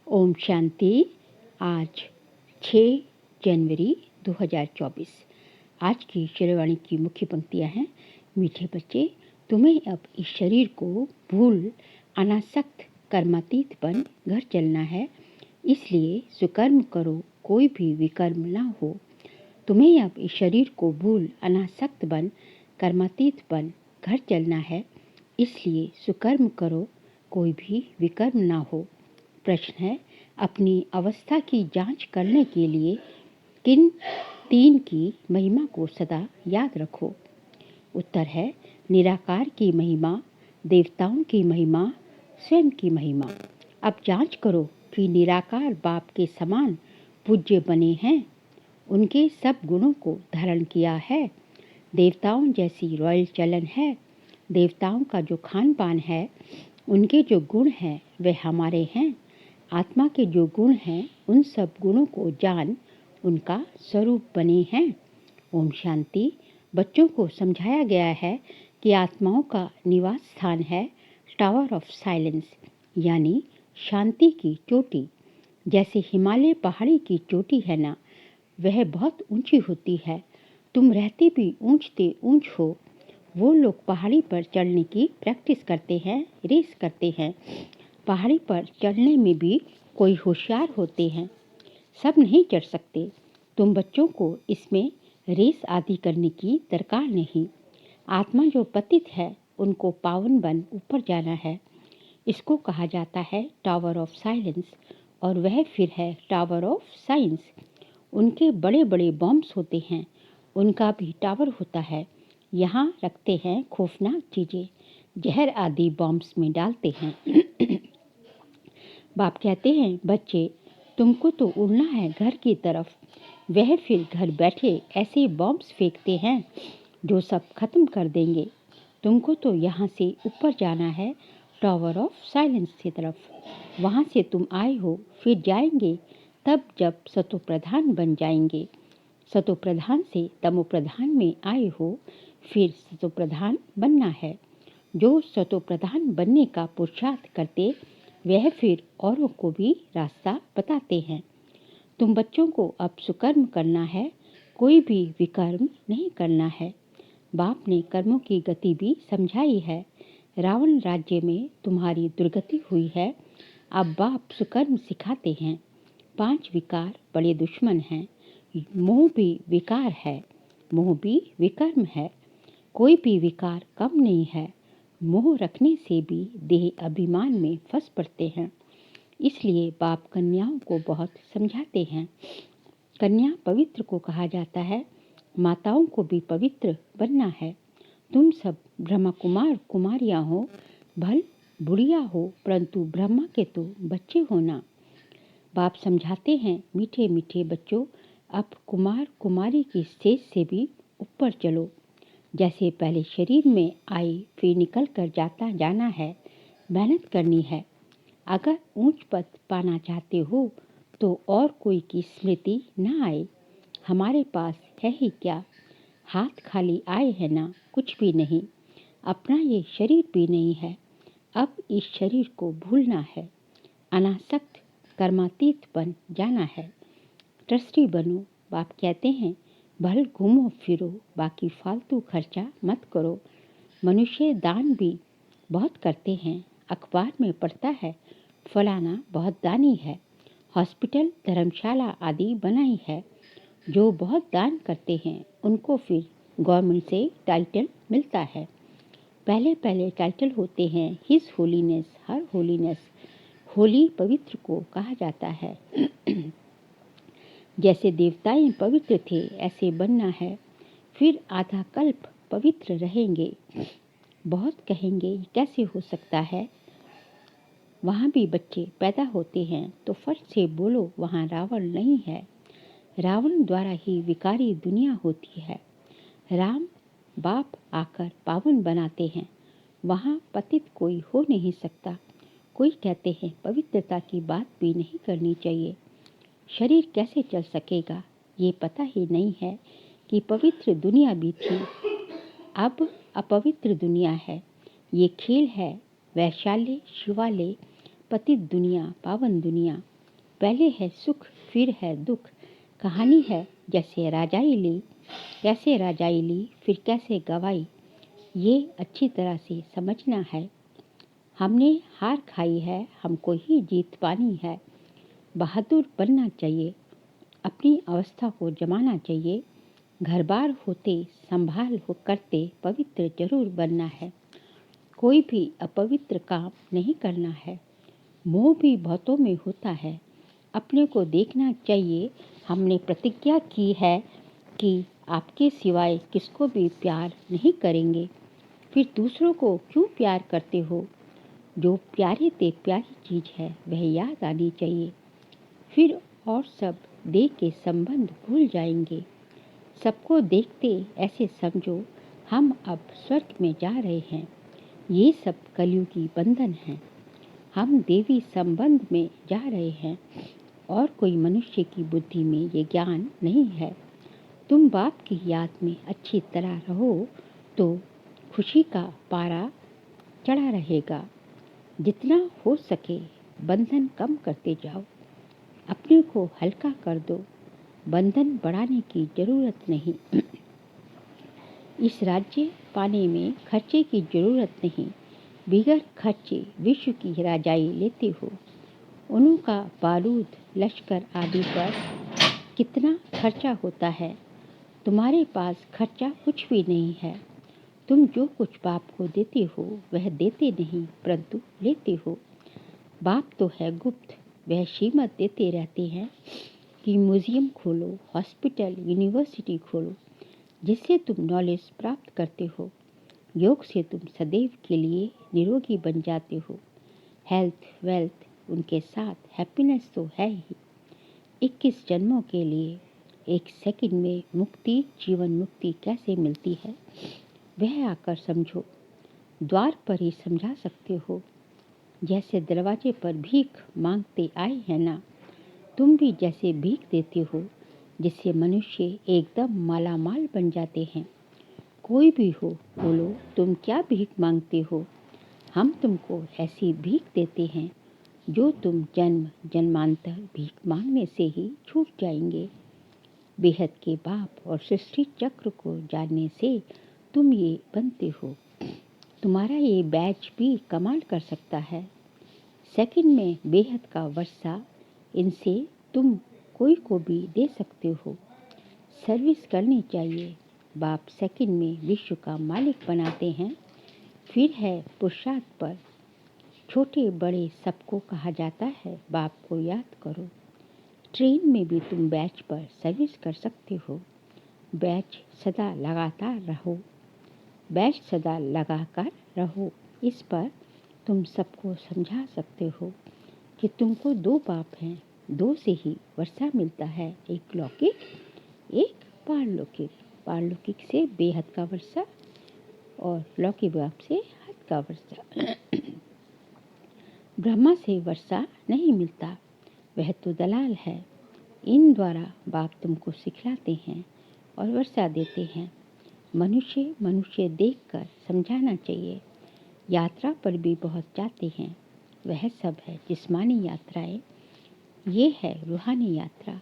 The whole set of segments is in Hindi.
ओम शांति। आज 6 जनवरी 2024। आज की शेरवाणी की मुख्य पंक्तियां हैं। मीठे बच्चे, तुम्हें अब इस शरीर को भूल अनासक्त कर्मातीत बन घर चलना है, इसलिए सुकर्म करो, कोई भी विकर्म ना हो। तुम्हें अब इस शरीर को भूल अनासक्त बन कर्मातीत बन घर चलना है, इसलिए सुकर्म करो, कोई भी विकर्म ना हो। प्रश्न है, अपनी अवस्था की जांच करने के लिए किन 3 की महिमा को सदा याद रखो? उत्तर है, निराकार की महिमा, देवताओं की महिमा, स्वयं की महिमा। अब जांच करो कि निराकार बाप के समान पूज्य बने हैं, उनके सब गुणों को धारण किया है, देवताओं जैसी रॉयल चलन है, देवताओं का जो खान पान है, उनके जो गुण हैं वे हमारे हैं, आत्मा के जो गुण हैं उन सब गुणों को जान उनका स्वरूप बने हैं। ओम शांति। बच्चों को समझाया गया है कि आत्माओं का निवास स्थान है टावर ऑफ साइलेंस, यानी शांति की चोटी। जैसे हिमालय पहाड़ी की चोटी है ना, वह बहुत ऊंची होती है। तुम रहते भी ऊंचते ऊंच हो। वो लोग पहाड़ी पर चढ़ने की प्रैक्टिस करते हैं, रेस करते हैं। पहाड़ी पर चढ़ने में भी कोई होशियार होते हैं, सब नहीं चढ़ सकते। तुम बच्चों को इसमें रेस आदि करने की दरकार नहीं। आत्मा जो पतित है उनको पावन बन ऊपर जाना है। इसको कहा जाता है टावर ऑफ साइलेंस, और वह फिर है टावर ऑफ साइंस। उनके बड़े बड़े बॉम्ब्स होते हैं, उनका भी टावर होता है। यहाँ रखते हैं खौफनाक चीज़ें, जहर आदि बॉम्ब्स में डालते हैं। बाप कहते हैं, बच्चे तुमको तो उड़ना है घर की तरफ। वह फिर घर बैठे ऐसे बॉम्ब्स फेंकते हैं जो सब खत्म कर देंगे। तुमको तो यहाँ से ऊपर जाना है टावर ऑफ साइलेंस की तरफ। वहाँ से तुम आए हो, फिर जाएंगे तब जब सतो प्रधान बन जाएंगे। सतो प्रधान से तमो प्रधान में आए हो, फिर सतो प्रधान बनना है। जो सतो प्रधान बनने का पुरुषार्थ करते, वह फिर औरों को भी रास्ता बताते हैं। तुम बच्चों को अब सुकर्म करना है, कोई भी विकर्म नहीं करना है। बाप ने कर्मों की गति भी समझाई है। रावण राज्य में तुम्हारी दुर्गति हुई है। अब बाप सुकर्म सिखाते हैं। 5 विकार बड़े दुश्मन हैं। मोह भी विकार है, मोह भी विकर्म है। कोई भी विकार कम नहीं है। मोह रखने से भी देह अभिमान में फंस पड़ते हैं। इसलिए बाप कन्याओं को बहुत समझाते हैं। कन्या पवित्र को कहा जाता है, माताओं को भी पवित्र बनना है। तुम सब ब्रह्मा कुमार कुमारियाँ हो, भल बुढ़िया हो, परंतु ब्रह्मा के तो बच्चे हो ना। बाप समझाते हैं, मीठे मीठे बच्चों, अब कुमार कुमारी की स्टेज से भी ऊपर चलो। जैसे पहले शरीर में आई फिर निकल कर जाना है, मेहनत करनी है। अगर ऊंच पद पाना चाहते हो तो और कोई की स्मृति न आए। हमारे पास है ही क्या, हाथ खाली आए हैं ना, कुछ भी नहीं। अपना ये शरीर भी नहीं है। अब इस शरीर को भूलना है, अनासक्त कर्मातीत बन जाना है। ट्रस्टी बनो। बाप कहते हैं, भल घूमो फिरो, बाकी फालतू खर्चा मत करो। मनुष्य दान भी बहुत करते हैं। अखबार में पढ़ता है, फलाना बहुत दानी है, हॉस्पिटल धर्मशाला आदि बनाई है। जो बहुत दान करते हैं उनको फिर गवर्नमेंट से टाइटल मिलता है। पहले पहले टाइटल होते हैं हिज होलीनेस, हर होलीनेस। होली पवित्र को कहा जाता है। जैसे देवताएं पवित्र थे ऐसे बनना है, फिर आधा कल्प पवित्र रहेंगे। बहुत कहेंगे कैसे हो सकता है, वहाँ भी बच्चे पैदा होते हैं तो फर्क से बोलो वहाँ रावण नहीं है। रावण द्वारा ही विकारी दुनिया होती है। राम बाप आकर पावन बनाते हैं, वहाँ पतित कोई हो नहीं सकता। कोई कहते हैं पवित्रता की बात भी नहीं करनी चाहिए। शरीर कैसे चल सकेगा, ये पता ही नहीं है कि पवित्र दुनिया भी थी, अब अपवित्र दुनिया है। ये खेल है, वैशाल्य शिवालय, पतित दुनिया पावन दुनिया। पहले है सुख फिर है दुख। कहानी है जैसे राजाई ली फिर कैसे गवाई। ये अच्छी तरह से समझना है। हमने हार खाई है, हमको ही जीत पानी है। बहादुर बनना चाहिए, अपनी अवस्था को जमाना चाहिए। घर बार होते संभाल हो करते पवित्र जरूर बनना है। कोई भी अपवित्र काम नहीं करना है। मोह भी बहुतों में होता है, अपने को देखना चाहिए। हमने प्रतिज्ञा की है कि आपके सिवाय किसको भी प्यार नहीं करेंगे। फिर दूसरों को क्यों प्यार करते हो? जो प्यारे ते प्यारी चीज़ है वह याद आनी चाहिए। फिर और सब देह के संबंध भूल जाएंगे। सबको देखते ऐसे समझो हम अब स्वर्ग में जा रहे हैं। ये सब कलयुगी बंधन है। हम देवी संबंध में जा रहे हैं और कोई मनुष्य की बुद्धि में ये ज्ञान नहीं है। तुम बाप की याद में अच्छी तरह रहो तो खुशी का पारा चढ़ा रहेगा। जितना हो सके बंधन कम करते जाओ, अपने को हल्का कर दो। बंधन बढ़ाने की जरूरत नहीं। इस राज्य पाने में खर्चे की जरूरत नहीं। बिगड़ खर्चे विश्व की राजाई लेते हो। उनका बारूद लश्कर आदि पर कितना खर्चा होता है। तुम्हारे पास खर्चा कुछ भी नहीं है। तुम जो कुछ बाप को देते हो वह देते नहीं परंतु लेते हो। बाप तो है गुप्त, वह शीमत देते रहते हैं कि म्यूजियम खोलो, हॉस्पिटल, यूनिवर्सिटी खोलो, जिससे तुम नॉलेज प्राप्त करते हो। योग से तुम सदैव के लिए निरोगी बन जाते हो। हेल्थ वेल्थ उनके साथ हैप्पीनेस तो है ही। 21 जन्मों के लिए एक सेकंड में मुक्ति, जीवन मुक्ति कैसे मिलती है वह आकर समझो। द्वार पर ही समझा सकते हो। जैसे दरवाजे पर भीख मांगते आए हैं ना, तुम भी जैसे भीख देते हो जिससे मनुष्य एकदम मालामाल बन जाते हैं। कोई भी हो बोलो तुम क्या भीख मांगते हो। हम तुमको ऐसी भीख देते हैं जो तुम जन्म जन्मांतर भीख मांगने से ही छूट जाएंगे। बेहद के बाप और सृष्टि चक्र को जानने से तुम ये बनते हो। तुम्हारा ये बैच भी कमाल कर सकता है। सेकंड में बेहद का वर्षा, इनसे तुम कोई को भी दे सकते हो। सर्विस करनी चाहिए। बाप सेकंड में विश्व का मालिक बनाते हैं। फिर है पुरुषार्थ पर। छोटे बड़े सबको कहा जाता है बाप को याद करो। ट्रेन में भी तुम बैच पर सर्विस कर सकते हो। बैच सदा लगातार रहो। बैच सदा लगाकर रहो। इस पर तुम सबको समझा सकते हो कि तुमको 2 बाप हैं। 2 से ही वर्षा मिलता है, एक लौकिक एक पारलौकिक। पारलौकिक से बेहद का वर्षा और लौकिक बाप से हद का वर्षा। ब्रह्मा से वर्षा नहीं मिलता, वह तो दलाल है। इन द्वारा बाप तुमको सिखलाते हैं और वर्षा देते हैं। मनुष्य मनुष्य देखकर समझाना चाहिए। यात्रा पर भी बहुत जाते हैं, वह सब है जिस्मानी यात्राएं। ये है रूहानी यात्रा।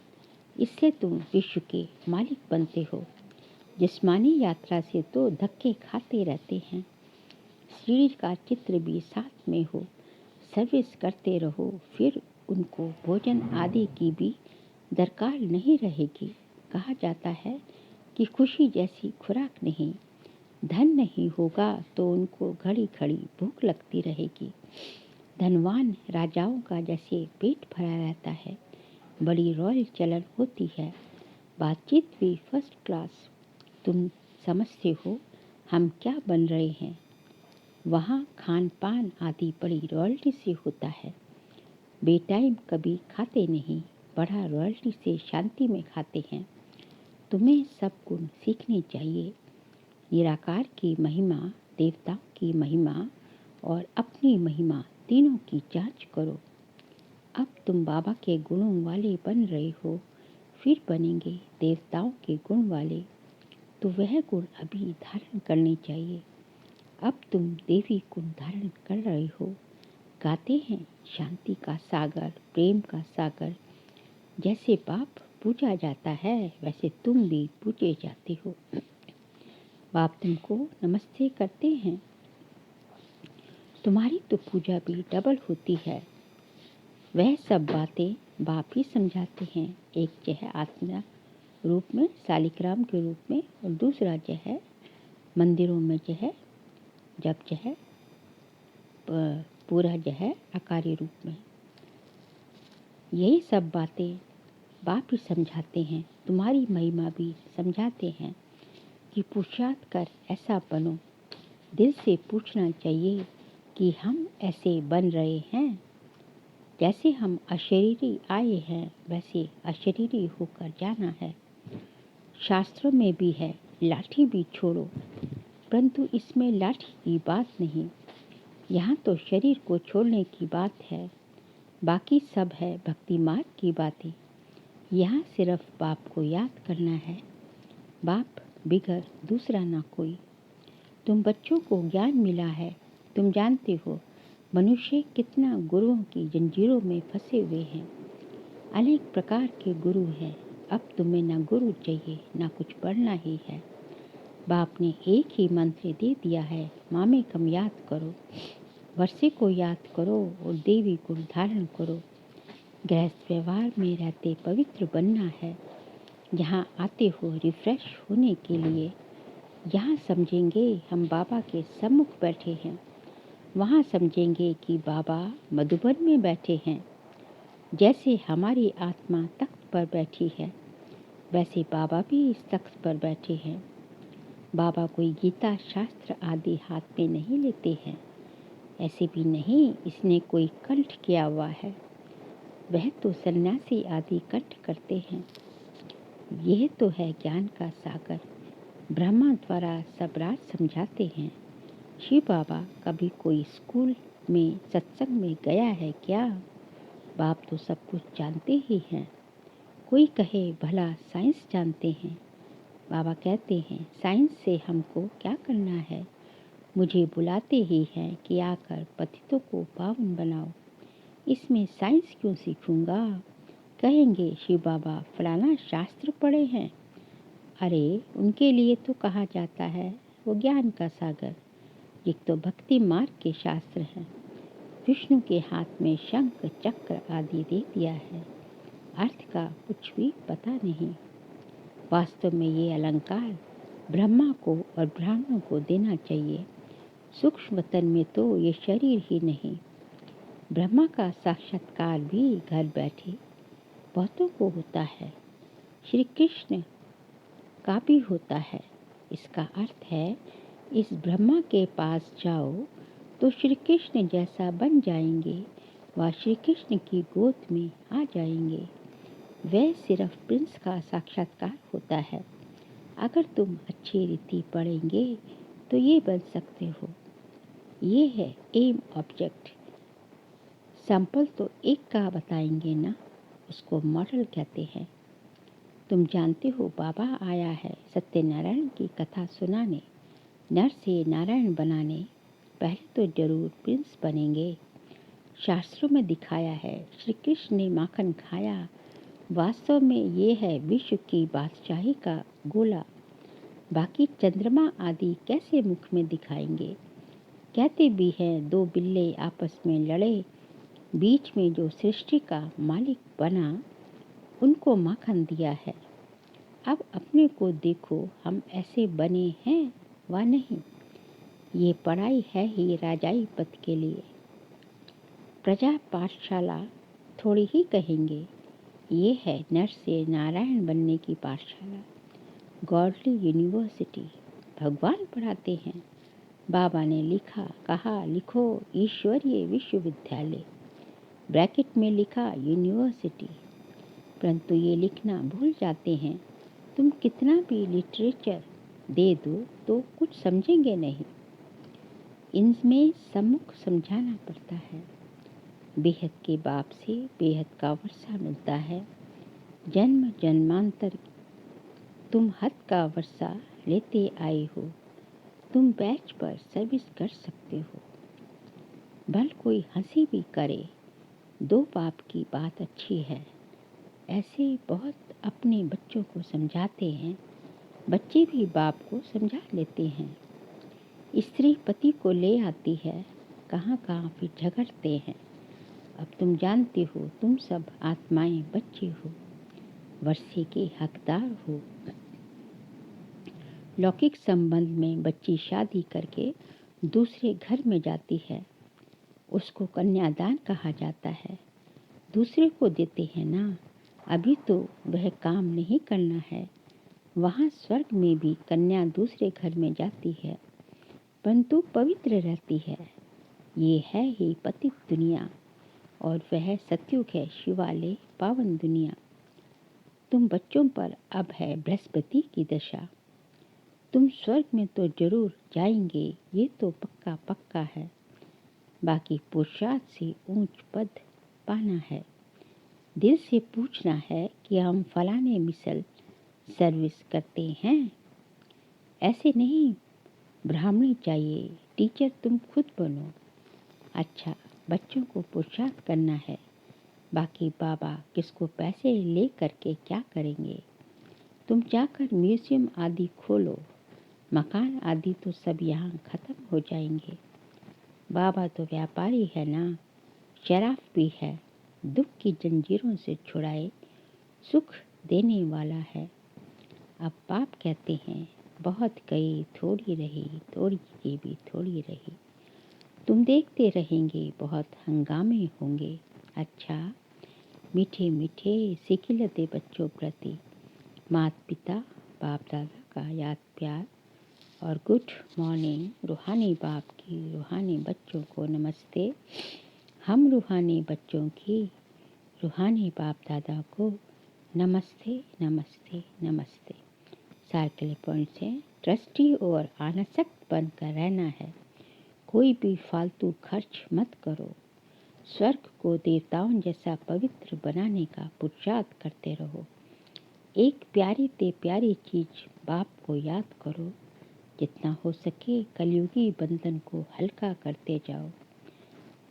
इससे तुम विश्व के मालिक बनते हो। जिस्मानी यात्रा से तो धक्के खाते रहते हैं। शरीर का चित्र भी साथ में हो। सर्विस करते रहो, फिर उनको भोजन आदि की भी दरकार नहीं रहेगी। कहा जाता है कि खुशी जैसी खुराक नहीं। धन नहीं होगा तो उनको घड़ी घड़ी भूख लगती रहेगी। धनवान राजाओं का जैसे पेट भरा रहता है, बड़ी रॉयल चलन होती है। बातचीत भी फर्स्ट क्लास। तुम समझते हो हम क्या बन रहे हैं। वहाँ खान पान आदि बड़ी रॉयल्टी से होता है। बेटाइम कभी खाते नहीं, बड़ा रॉयल्टी से शांति में खाते हैं। तुम्हें सब गुण सीखने चाहिए। निराकार की महिमा, देवताओं की महिमा और अपनी महिमा तीनों की जांच करो। अब तुम बाबा के गुणों वाले बन रहे हो, फिर बनेंगे देवताओं के गुण वाले, तो वह गुण अभी धारण करने चाहिए। अब तुम देवी गुण धारण कर रहे हो। गाते हैं शांति का सागर, प्रेम का सागर। जैसे बाप पूजा जाता है वैसे तुम भी पूजे जाते हो। बाप तुमको नमस्ते करते हैं। तुम्हारी तो पूजा भी डबल होती है। वह सब बातें बाप ही समझाते हैं। एक जो है आत्मा रूप में, शालिग्राम के रूप में, और दूसरा जो है मंदिरों में जो है जब जो है पूरा जो है आकारी रूप में। यही सब बातें बाप ही समझाते हैं। तुम्हारी महिमा भी समझाते हैं कि पुरुषार्थ कर ऐसा बनो। दिल से पूछना चाहिए कि हम ऐसे बन रहे हैं। जैसे हम अशरीरी आए हैं वैसे अशरीरी होकर जाना है। शास्त्रों में भी है लाठी भी छोड़ो, परंतु इसमें लाठी की बात नहीं। यहाँ तो शरीर को छोड़ने की बात है, बाकी सब है भक्ति मार्ग की बातें। यहाँ सिर्फ बाप को याद करना है, बाप बिगर दूसरा ना कोई। तुम बच्चों को ज्ञान मिला है। तुम जानते हो मनुष्य कितना गुरुओं की जंजीरों में फंसे हुए हैं। अनेक प्रकार के गुरु हैं। अब तुम्हें ना गुरु चाहिए ना कुछ पढ़ना ही है। बाप ने एक ही मंत्र दे दिया है, मामे कम याद करो, वर्षे को याद करो और देवी गुण धारण करो। गृहस्थ व्यवहार में रहते पवित्र बनना है। यहाँ आते हो रिफ्रेश होने के लिए। यहाँ समझेंगे हम बाबा के सम्मुख बैठे हैं, वहाँ समझेंगे कि बाबा मधुबन में बैठे हैं। जैसे हमारी आत्मा तख्त पर बैठी है वैसे बाबा भी इस तख्त पर बैठे हैं। बाबा कोई गीता शास्त्र आदि हाथ में नहीं लेते हैं। ऐसे भी नहीं इसने कोई कंठ किया हुआ है। वह तो सन्यासी आदि कंठ करते हैं। यह तो है ज्ञान का सागर। ब्रह्मा द्वारा सब राज समझाते हैं। शिव बाबा कभी कोई स्कूल में सत्संग में गया है क्या? बाप तो सब कुछ जानते ही हैं। कोई कहे भला साइंस जानते हैं। बाबा कहते हैं साइंस से हमको क्या करना है। मुझे बुलाते ही हैं कि आकर पतितों को पावन बनाओ। इसमें साइंस क्यों सीखूंगा? कहेंगे शिव बाबा फलाना शास्त्र पढ़े हैं। अरे उनके लिए तो कहा जाता है वो ज्ञान का सागर। एक तो भक्ति मार्ग के शास्त्र हैं। विष्णु के हाथ में शंख चक्र आदि दे दिया है। अर्थ का कुछ भी पता नहीं। वास्तव में ये अलंकार ब्रह्मा को और ब्राह्मणों को देना चाहिए। सूक्ष्म तन में तो ये शरीर ही नहीं। ब्रह्मा का साक्षात्कार भी घर बैठे बहुतों को होता है। श्री कृष्ण का भी होता है। इसका अर्थ है इस ब्रह्मा के पास जाओ तो श्री कृष्ण जैसा बन जाएंगे व श्री कृष्ण की गोद में आ जाएंगे। वह सिर्फ प्रिंस का साक्षात्कार होता है। अगर तुम अच्छी रीति पढ़ेंगे तो ये बन सकते हो। ये है एम ऑब्जेक्ट। सैंपल तो एक का बताएंगे ना, उसको मॉडल कहते हैं। तुम जानते हो बाबा आया है सत्यनारायण की कथा सुनाने, नर से नारायण बनाने। पहले तो जरूर प्रिंस बनेंगे। शास्त्रों में दिखाया है श्री कृष्ण ने माखन खाया। वास्तव में ये है विश्व की बादशाही का गोला। बाकी चंद्रमा आदि कैसे मुख में दिखाएंगे। कहते भी हैं दो बिल्ले आपस में लड़े, बीच में जो सृष्टि का मालिक बना उनको माखन दिया है। अब अपने को देखो हम ऐसे बने हैं व नहीं। ये पढ़ाई है ही राजाई पद के लिए। प्रजा पाठशाला थोड़ी ही कहेंगे। ये है नर से नारायण बनने की पाठशाला, गॉडली यूनिवर्सिटी। भगवान पढ़ाते हैं। बाबा ने लिखा कहा लिखो ईश्वरीय विश्वविद्यालय, ब्रैकेट में लिखा यूनिवर्सिटी, परंतु ये लिखना भूल जाते हैं। तुम कितना भी लिटरेचर दे दो तो कुछ समझेंगे नहीं। इनमें सम्मुख समझाना पड़ता है। बेहद के बाप से बेहद का वर्षा मिलता है। जन्म जन्मांतर तुम हद का वर्षा लेते आए हो। तुम बैच पर सर्विस कर सकते हो। भल कोई हंसी भी करे, दो बाप की बात अच्छी है। ऐसे बहुत अपने बच्चों को समझाते हैं, बच्चे भी बाप को समझा लेते हैं। स्त्री पति को ले आती है, कहाँ कहाँ फिर झगड़ते हैं। अब तुम जानते हो, तुम सब आत्माएं बच्चे हो, वर्षे के हकदार हो। लौकिक संबंध में बच्ची शादी करके दूसरे घर में जाती है, उसको कन्यादान कहा जाता है। दूसरे को देते हैं ना, अभी तो वह काम नहीं करना है। वहाँ स्वर्ग में भी कन्या दूसरे घर में जाती है, परंतु पवित्र रहती है। ये है ही पतित दुनिया, और वह सतयुग है शिवालय पावन दुनिया। तुम बच्चों पर अब है बृहस्पति की दशा। तुम स्वर्ग में तो जरूर जाएंगे, ये तो पक्का पक्का है। बाकी पुरुषार्थ से ऊंच पद पाना है। दिल से पूछना है कि हम फलाने मिसल सर्विस करते हैं। ऐसे नहीं ब्राह्मणी चाहिए, टीचर तुम खुद बनो। अच्छा, बच्चों को पुरुषार्थ करना है। बाकी बाबा किसको पैसे ले करके क्या करेंगे। तुम जाकर म्यूजियम आदि खोलो, मकान आदि तो सब यहाँ खत्म हो जाएंगे। बाबा तो व्यापारी है ना, शराफ भी है, दुख की जंजीरों से छुड़ाए सुख देने वाला है। अब बाप कहते हैं, बहुत गई थोड़ी रही, थोड़ी की भी थोड़ी रही। तुम देखते रहेंगे, बहुत हंगामे होंगे। अच्छा, मीठे मीठे सिकिलते बच्चों प्रति माता पिता बाप दादा का याद प्यार और गुड मॉर्निंग। रूहानी बाप की रूहानी बच्चों को नमस्ते। हम रूहानी बच्चों की रूहानी बाप दादा को नमस्ते नमस्ते नमस्ते। सार के लिए पॉइंट्स हैं, ट्रस्टी और अनासक्त बनकर रहना है। कोई भी फालतू खर्च मत करो। स्वर्ग को देवताओं जैसा पवित्र बनाने का पुरुषार्थ करते रहो। एक प्यारी ते प्यारी चीज बाप को याद करो। जितना हो सके कलयुगी बंधन को हल्का करते जाओ।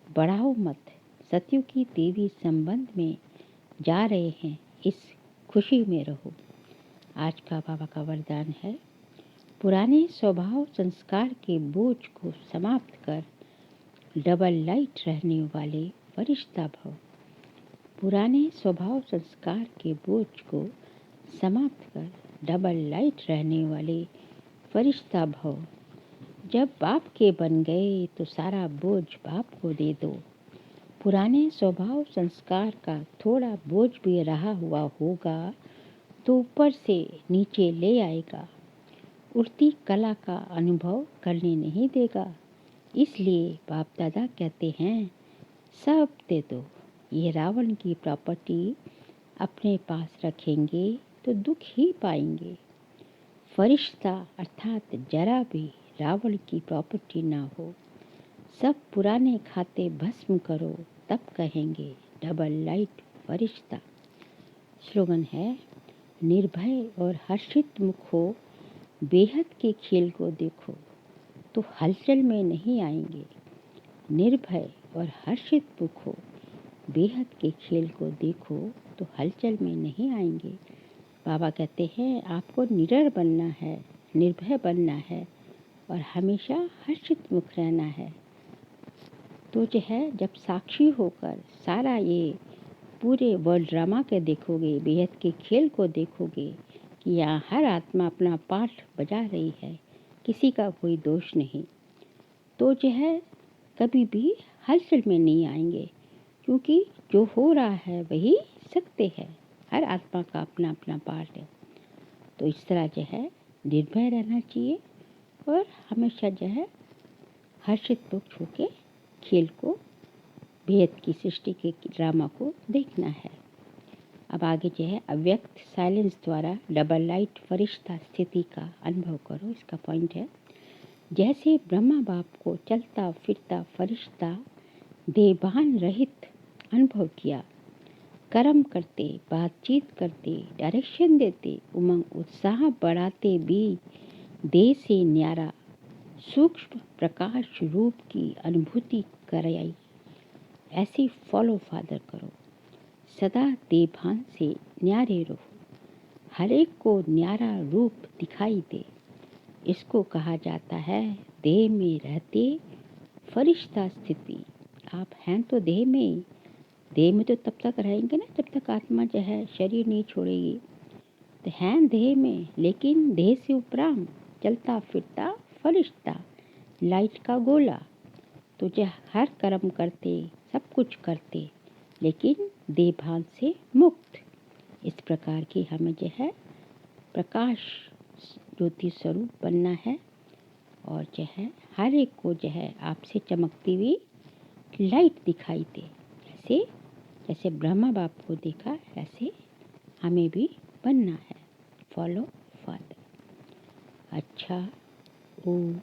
बढ़ाओ मत। सतयुग की देवी संबंध में जा रहे हैं, इस खुशी में रहो। आज का बाबा का वरदान है, पुराने स्वभाव संस्कार के बोझ को समाप्त कर डबल लाइट रहने वाले फरिश्ता भव। पुराने स्वभाव संस्कार के बोझ को समाप्त कर डबल लाइट रहने वाले फरिश्ता भव। जब बाप के बन गए तो सारा बोझ बाप को दे दो। पुराने स्वभाव संस्कार का थोड़ा बोझ भी रहा हुआ होगा तो ऊपर से नीचे ले आएगा। उड़ती कला का अनुभव करने नहीं देगा। इसलिए बाप दादा कहते हैं, सब दे दो। ये रावण की प्रॉपर्टी अपने पास रखेंगे तो दुख ही पाएंगे। फरिश्ता अर्थात जरा भी रावण की प्रॉपर्टी ना हो। सब पुराने खाते भस्म करो, तब कहेंगे डबल लाइट फरिश्ता। स्लोगन है, निर्भय और हर्षित मुख हो, बेहद के खेल को देखो तो हलचल में नहीं आएंगे। निर्भय और हर्षित मुख हो, बेहद के खेल को देखो तो हलचल में नहीं आएंगे। बाबा कहते हैं, आपको निडर बनना है, निर्भय बनना है और हमेशा हर्षित मुख रहना है। तो जो है, जब साक्षी होकर सारा ये पूरे वर्ल्ड ड्रामा के देखोगे, बेहद के खेल को देखोगे कि यहाँ हर आत्मा अपना पाठ बजा रही है, किसी का कोई दोष नहीं, तो जो है कभी भी हलचल में नहीं आएंगे। क्योंकि जो हो रहा है वही सत्य है, हर आत्मा का अपना अपना पाठ है। तो इस तरह जो है निर्भय रहना चाहिए और हमेशा जो है हर्षित मुक्त होके खेल को, भेद की सृष्टि के ड्रामा को देखना है। अब आगे जो है, अव्यक्त साइलेंस द्वारा डबल लाइट फरिश्ता स्थिति का अनुभव करो। इसका पॉइंट है, जैसे ब्रह्मा बाप को चलता फिरता फरिश्ता देहभान रहित अनुभव किया, कर्म करते, बातचीत करते, डायरेक्शन देते, उमंग उत्साह बढ़ाते भी देह से न्यारा सूक्ष्म प्रकाश रूप की अनुभूति कराई, ऐसी फॉलो फादर करो। सदा देवभान से न्यारे रहो, हर एक को न्यारा रूप दिखाई दे। इसको कहा जाता है देह में रहते फरिश्ता स्थिति। आप हैं तो देह में तो तब तक रहेंगे ना जब तक आत्मा जो है शरीर नहीं छोड़ेगी। तो हैं देह में, लेकिन देह से उपरांत चलता फिरता फरिश्ता, लाइट का गोला। तो जो हर कर्म करते, सब कुछ करते, लेकिन देहभान से मुक्त। इस प्रकार की हमें जो है प्रकाश ज्योति स्वरूप बनना है। और जो है हर एक को जो है आपसे चमकती हुई लाइट दिखाई दे। जैसे ब्रह्मा बाप को देखा, ऐसे हमें भी बनना है। Follow father. अच्छा, ओम।